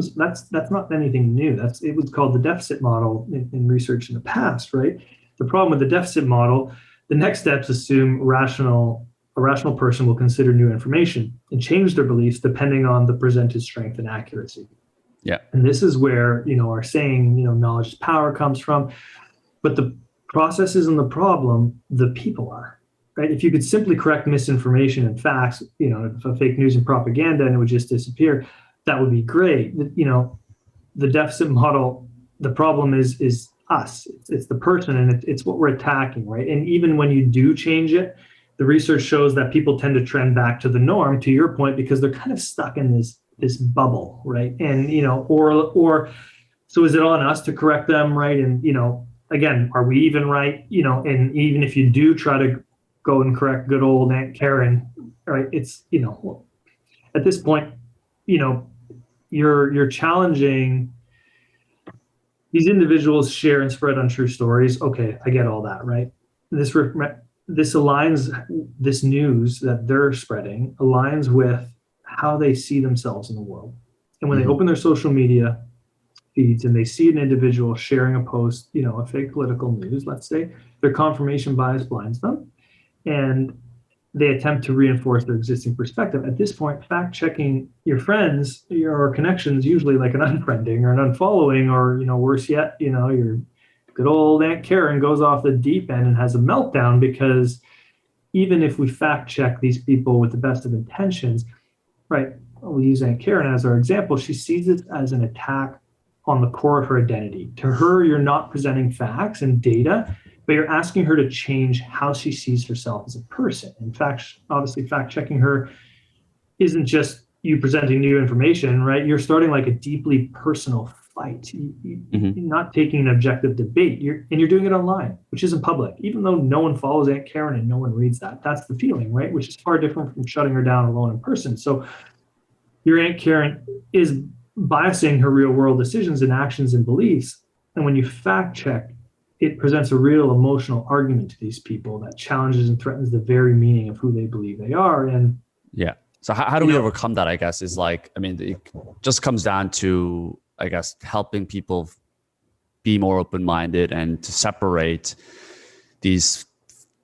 anything new. It was called the deficit model in research in the past, right? The problem with the deficit model, the next steps assume a rational person will consider new information and change their beliefs depending on the presented strength and accuracy. Yeah. And this is where, our saying, knowledge is power comes from. But the process isn't the problem, the people are, right? If you could simply correct misinformation and facts, fake news and propaganda, and it would just disappear, that would be great. The deficit model, the problem is us. It's the person, and it's what we're attacking, right? And even when you do change it, the research shows that people tend to trend back to the norm, to your point, because they're kind of stuck in this this bubble, right? And, or so is it on us to correct them, right? And, again, are we even right? And even if you do try to go and correct good old Aunt Karen, right? It's, at this point, you're challenging these individuals share and spread untrue stories. Okay, I get all that, right? This aligns, this news that they're spreading aligns with how they see themselves in the world. And when they open their social media feeds and they see an individual sharing a post, a fake political news, let's say, their confirmation bias blinds them, and they attempt to reinforce their existing perspective. At this point, fact checking your friends, your connections, usually like an unfriending or an unfollowing, or worse yet, your good old Aunt Karen goes off the deep end and has a meltdown, because even if we fact check these people with the best of intentions, right? We'll use Aunt Karen as our example. She sees it as an attack on the core of her identity. To her, you're not presenting facts and data, but you're asking her to change how she sees herself as a person. In fact, obviously, fact checking her isn't just you presenting new information, right? You're starting like a deeply personal fight. You're not taking an objective debate. You're doing it online, which isn't public, even though no one follows Aunt Karen and no one reads that. That's the feeling, right? Which is far different from shutting her down alone in person. So your Aunt Karen is biasing her real world decisions and actions and beliefs. And when you fact check, it presents a real emotional argument to these people that challenges and threatens the very meaning of who they believe they are. And yeah. So how do we overcome that, I guess, is it just comes down to, I guess, helping people be more open-minded and to separate these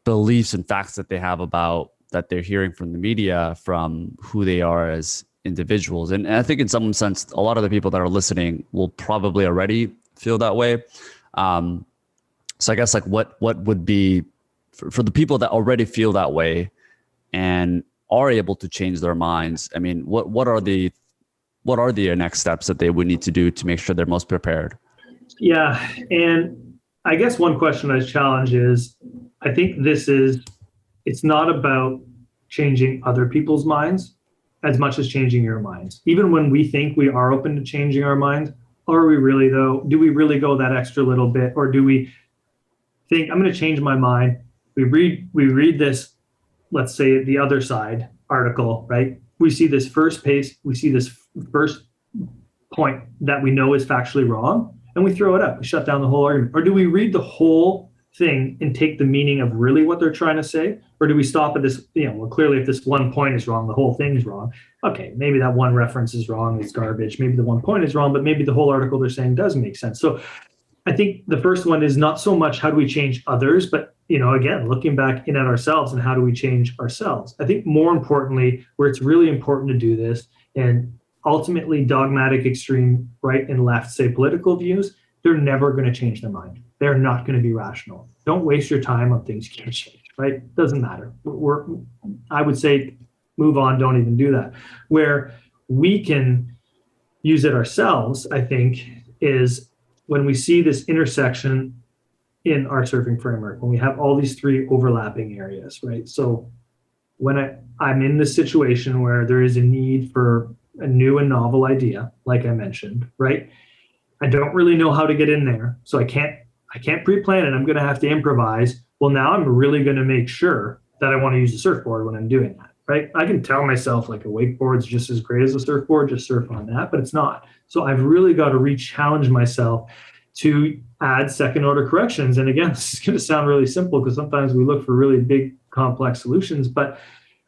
beliefs and facts that they have about that they're hearing from the media from who they are as individuals. And I think in some sense, a lot of the people that are listening will probably already feel that way. So I guess what would be for the people that already feel that way and are able to change their minds? I mean, what are the next steps that they would need to do to make sure they're most prepared? Yeah. And I guess one question I challenge is, I think it's not about changing other people's minds as much as changing your minds. Even when we think we are open to changing our minds, are we really though? Do we really go that extra little bit? Or do we think, I'm going to change my mind? We read this, let's say the other side article, right? We see this first point that we know is factually wrong, and we throw it up. We shut down the whole argument. Or do we read the whole thing and take the meaning of really what they're trying to say? Or do we stop at this, clearly if this one point is wrong, the whole thing is wrong. Okay, maybe that one reference is wrong, it's garbage. Maybe the one point is wrong, but maybe the whole article they're saying does make sense. So I think the first one is not so much how do we change others, but again, looking back in at ourselves and how do we change ourselves. I think more importantly, where it's really important to do this, and ultimately dogmatic extreme right and left, say political views, they're never going to change their mind. They're not going to be rational. Don't waste your time on things you can't change, right? Doesn't matter. I would say move on, don't even do that. Where we can use it ourselves, I think, is when we see this intersection in our surfing framework, when we have all these three overlapping areas, right? So when I'm in this situation where there is a need for a new and novel idea, like I mentioned, right? I don't really know how to get in there. So I can't pre-plan it. I'm going to have to improvise. Well, now I'm really going to make sure that I want to use a surfboard when I'm doing that, right? I can tell myself like a wakeboard's just as great as a surfboard, just surf on that, but it's not. So I've really got to re-challenge myself to add second order corrections. And again, this is going to sound really simple because sometimes we look for really big, complex solutions, but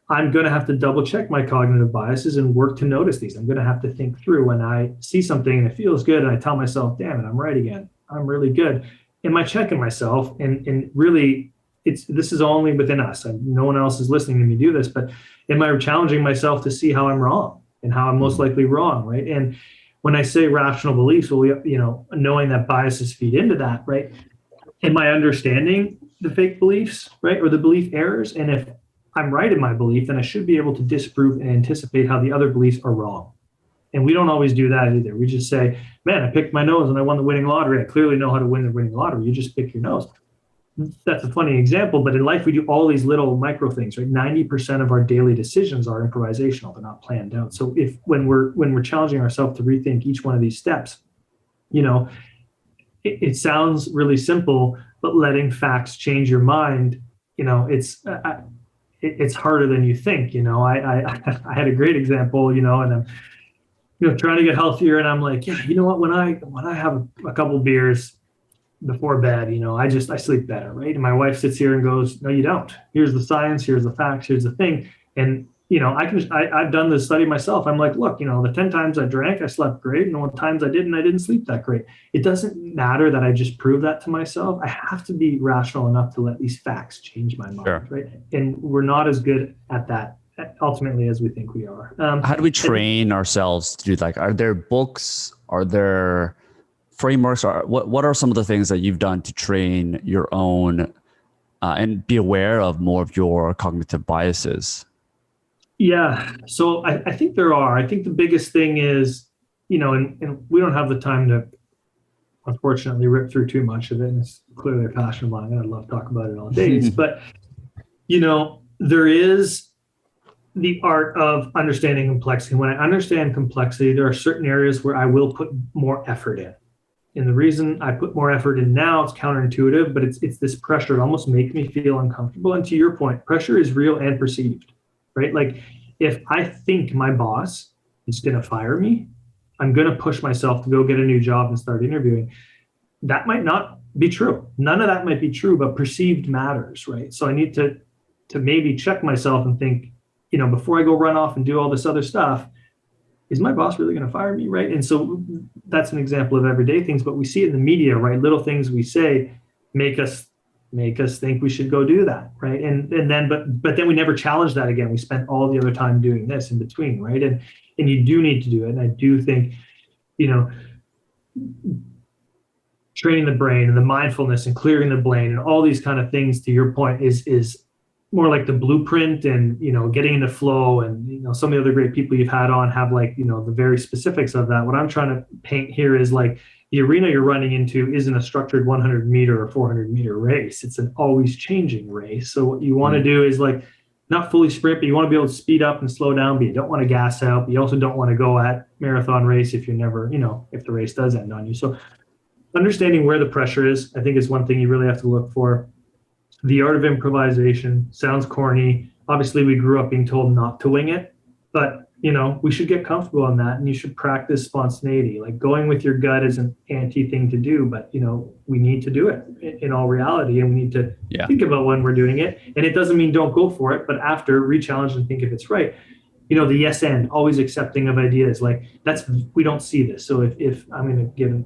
I'm going to have to double check my cognitive biases and work to notice these. I'm going to have to think through when I see something and it feels good and I tell myself, damn it, I'm right again. I'm really good. Am I checking myself? And really, this is only within us. No one else is listening to me do this, but am I challenging myself to see how I'm wrong and how I'm most likely wrong, right? And when I say rational beliefs, well, knowing that biases feed into that, right? Am I understanding the fake beliefs, right? Or the belief errors? And if I'm right in my belief, then I should be able to disprove and anticipate how the other beliefs are wrong. And we don't always do that either. We just say, man, I picked my nose and I won the winning lottery. I clearly know how to win the winning lottery. You just pick your nose. that's a funny example, but in life we do all these little micro things, right? 90% of our daily decisions are improvisational, they're not planned out. So if when we're challenging ourselves to rethink each one of these steps, it sounds really simple, but letting facts change your mind, it's harder than you think. I had a great example, and I'm trying to get healthier, and I'm like, yeah, you know what, when I have a couple beers before bed, I sleep better, right? And my wife sits here and goes, no, you don't. Here's the science, here's the facts, here's the thing. And I've done this study myself. I'm like, look, the 10 times I drank, I slept great. And the 1 times I didn't sleep that great. It doesn't matter that I just proved that to myself. I have to be rational enough to let these facts change my mind, sure. Right? And we're not as good at that ultimately as we think we are. How do we train ourselves to do that? Are there books? Are there frameworks? What are some of the things that you've done to train your own and be aware of more of your cognitive biases? Yeah, so I think there are. I think the biggest thing is, and we don't have the time to, unfortunately, rip through too much of it. And it's clearly a passion of mine. I'd love to talk about it all days. But, there is the art of understanding complexity. When I understand complexity, there are certain areas where I will put more effort in. And the reason I put more effort in now, it's counterintuitive, but it's this pressure. It almost makes me feel uncomfortable. And to your point, pressure is real and perceived. Right? Like if I think my boss is going to fire me, I'm going to push myself to go get a new job and start interviewing. That might not be true. None of that might be true, but perceived matters, right? So I need to maybe check myself and think, before I go run off and do all this other stuff, is my boss really going to fire me, right? And so that's an example of everyday things, but we see it in the media, right? Little things we say make us think we should go do that, right? And then, but then we never challenge that again. We spent all the other time doing this in between, right? And you do need to do it. And I do think, training the brain and the mindfulness and clearing the brain and all these kind of things, to your point, is more like the blueprint and, getting into flow. And, some of the other great people you've had on have the very specifics of that. What I'm trying to paint here is like, the arena you're running into isn't a structured 100 meter or 400 meter race. It's an always changing race. So what you want to do is like not fully sprint, but you want to be able to speed up and slow down, but you don't want to gas out. But you also don't want to go at marathon race if you're never, if the race does end on you. So understanding where the pressure is, I think is one thing you really have to look for. The art of improvisation sounds corny. Obviously we grew up being told not to wing it, but we should get comfortable on that, and you should practice spontaneity. Like going with your gut is an anti thing to do, but we need to do it in all reality, and we need to think about when we're doing it. And it doesn't mean don't go for it, but after re-challenge and think if it's right. The yes and, always accepting of ideas, like we don't see this. So if I'm going to give an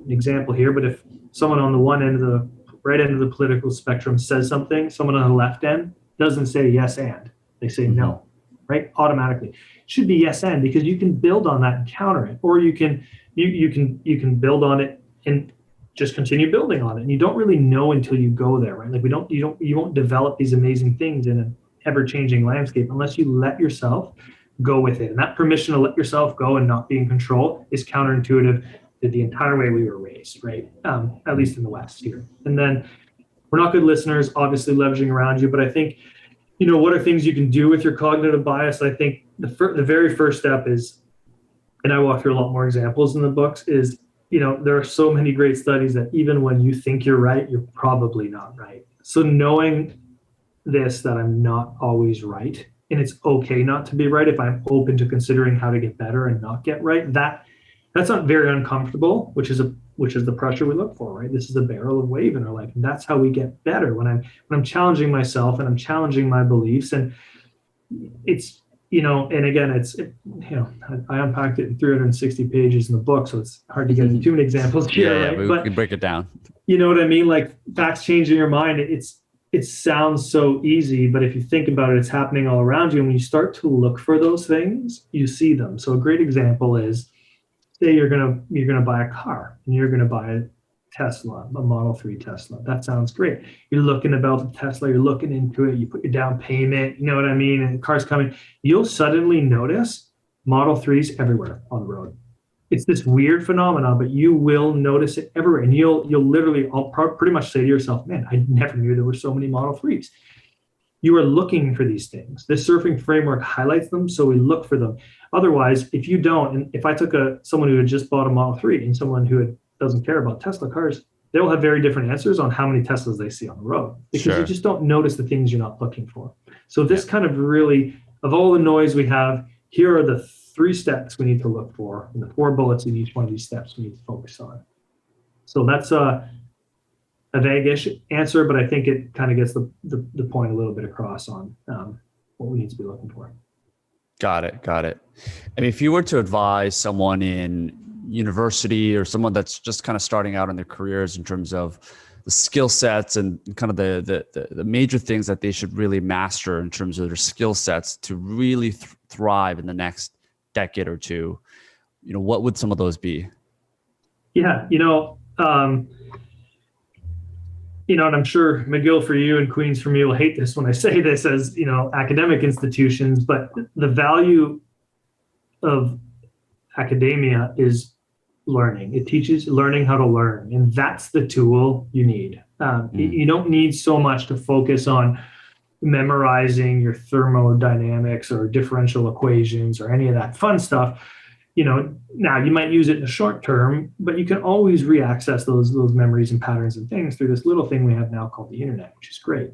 example here, but if someone on the right end of the political spectrum says something, someone on the left end doesn't say yes and, they say no. Right? Automatically. It should be yes and, because you can build on that and counter it, or you can build on it and just continue building on it. And you don't really know until you go there, right? Like you won't develop these amazing things in an ever-changing landscape unless you let yourself go with it. And that permission to let yourself go and not be in control is counterintuitive to the entire way we were raised, right? At least in the West here. And then we're not good listeners, obviously leveraging around you, but I think what are things you can do with your cognitive bias? I think the very first step is, and I walk through a lot more examples in the books, is, there are so many great studies that even when you think you're right, you're probably not right. So knowing this, that I'm not always right, and it's okay not to be right if I'm open to considering how to get better and not get right, that's not very uncomfortable, which is the pressure we look for, right? This is a barrel of wave in our life. And that's how we get better, when I'm challenging myself and I'm challenging my beliefs. And it's, and again, I unpacked it in 360 pages in the book, so it's hard to get into too many examples here. Yeah, right? We can break it down. You know what I mean? Like facts changing your mind. It sounds so easy, but if you think about it, it's happening all around you. And when you start to look for those things, you see them. So a great example is, say you're gonna buy a car and you're gonna buy a Tesla, a Model 3 Tesla. That sounds great. You're looking about the Tesla, you're looking into it, you put your down payment, you know what I mean? And the car's coming. You'll suddenly notice Model 3s everywhere on the road. It's this weird phenomenon, but you will notice it everywhere. And you'll literally, pretty much say to yourself, man, I never knew there were so many Model 3s. You are looking for these things. This surfing framework highlights them, so we look for them. Otherwise, if you don't, and if I took someone who had just bought a Model 3 and someone who doesn't care about Tesla cars, they will have very different answers on how many Teslas they see on the road, because you just don't notice the things you're not looking for. So this kind of really, of all the noise we have, here are the 3 steps we need to look for, and the 4 bullets in each one of these steps we need to focus on. So that's a vague-ish answer, but I think it kind of gets the point a little bit across on what we need to be looking for. Got it. I mean, if you were to advise someone in university or someone that's just kind of starting out in their careers in terms of the skill sets and kind of the major things that they should really master in terms of their skill sets to really thrive in the next decade or two, what would some of those be? Yeah, and I'm sure McGill for you and Queens for me will hate this when I say this as, academic institutions, but the value of academia is learning. It teaches learning how to learn, and that's the tool you need. You don't need so much to focus on memorizing your thermodynamics or differential equations or any of that fun stuff. Now you might use it in the short term, but you can always reaccess those memories and patterns and things through this little thing we have now called the internet, which is great.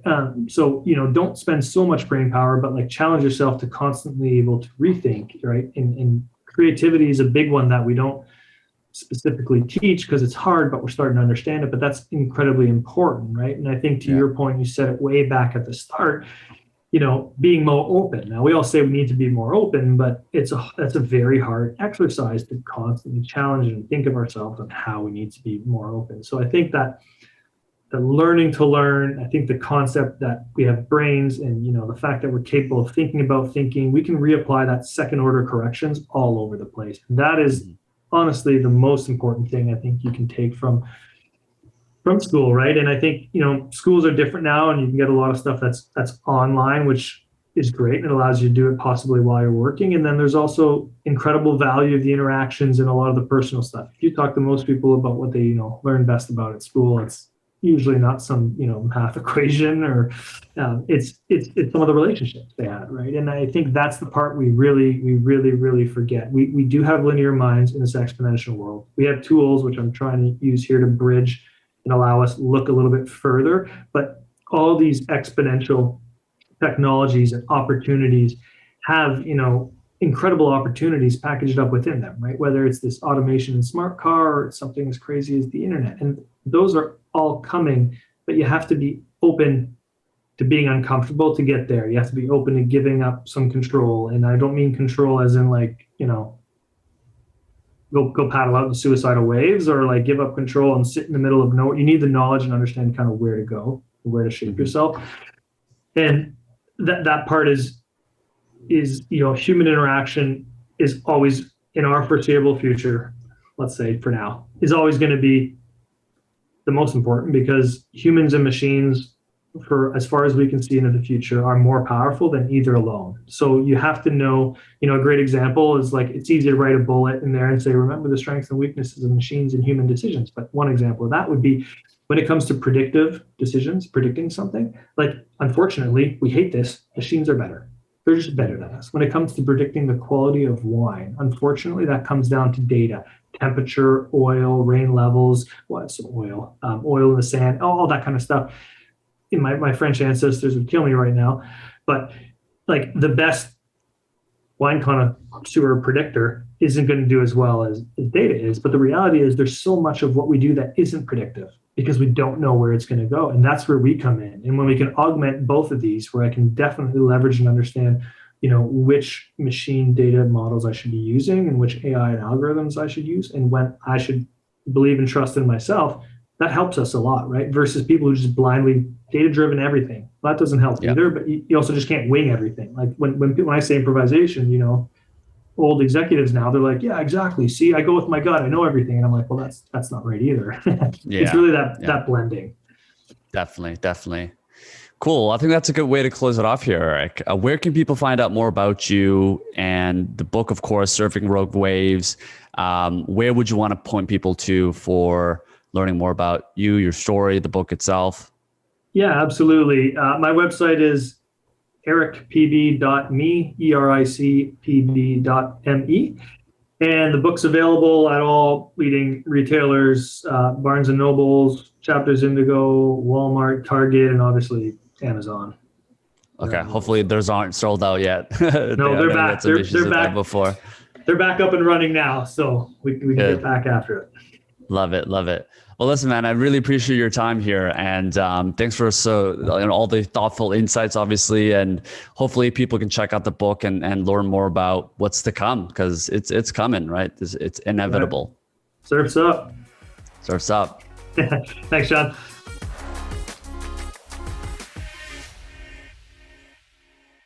So don't spend so much brain power, but challenge yourself to constantly able to rethink, right? And creativity is a big one that we don't specifically teach because it's hard, but we're starting to understand it. But that's incredibly important, right? And I think to your point, you said it way back at the start, being more open. Now we all say we need to be more open, but that's a very hard exercise to constantly challenge and think of ourselves on how we need to be more open. So I think that the learning to learn, I think the concept that we have brains and, the fact that we're capable of thinking about thinking, we can reapply that second order corrections all over the place. That is honestly the most important thing I think you can take from school, right? And I think, schools are different now, and you can get a lot of stuff that's online, which is great. It allows you to do it possibly while you're working. And then there's also incredible value of the interactions and a lot of the personal stuff. If you talk to most people about what they, learn best about at school, it's usually not some, math equation or it's some of the relationships they had, right? And I think that's the part we really forget. We do have linear minds in this exponential world. We have tools, which I'm trying to use here to bridge and allow us to look a little bit further. But all these exponential technologies and opportunities have, incredible opportunities packaged up within them, right? Whether it's this automation and smart car or it's something as crazy as the internet. And those are all coming, but you have to be open to being uncomfortable to get there. You have to be open to giving up some control. And I don't mean control as in go paddle out in suicidal waves or give up control and sit in the middle of nowhere. You need the knowledge and understand kind of where to go, where to shape yourself. And that part is human interaction is always in our foreseeable future, let's say for now, is always going to be the most important, because humans and machines, for as far as we can see into the future, are more powerful than either alone. So you have to know, a great example is it's easy to write a bullet in there and say, remember the strengths and weaknesses of machines and human decisions. But one example of that would be when it comes to predictive decisions, predicting something, unfortunately, we hate this, machines are better. They're just better than us. When it comes to predicting the quality of wine, unfortunately, that comes down to data, temperature, oil, rain levels, oil in the sand, all that kind of stuff. My French ancestors would kill me right now, but the best wine connoisseur predictor isn't going to do as well as data is. But the reality is there's so much of what we do that isn't predictive because we don't know where it's going to go. And that's where we come in. And when we can augment both of these, where I can definitely leverage and understand, which machine data models I should be using and which AI and algorithms I should use and when I should believe and trust in myself, that helps us a lot, right? Versus people who just blindly data-driven everything. Well, that doesn't help either, but you also just can't wing everything. When I say improvisation, old executives now, they're like, yeah, exactly. See, I go with my gut. I know everything. And I'm like, well, that's not right either. It's really that blending. Definitely. Cool. I think that's a good way to close it off here, Eric. Where can people find out more about you and the book, of course, Surfing Rogue Waves? Where would you want to point people to for learning more about you, your story, the book itself? Yeah, absolutely. My website is ericpb.me, ericpb.me. And the book's available at all leading retailers, Barnes and Nobles, Chapters Indigo, Walmart, Target, and obviously Amazon. Okay. Hopefully those aren't sold out yet. No, they're back. They're back before. They're back up and running now, so we can get back after it. Love it. Love it. Well, listen, man, I really appreciate your time here, and thanks for all the thoughtful insights, obviously, and hopefully people can check out the book and learn more about what's to come, because it's coming, right? It's inevitable. Right. Surf's up. Surf's up. Thanks, John.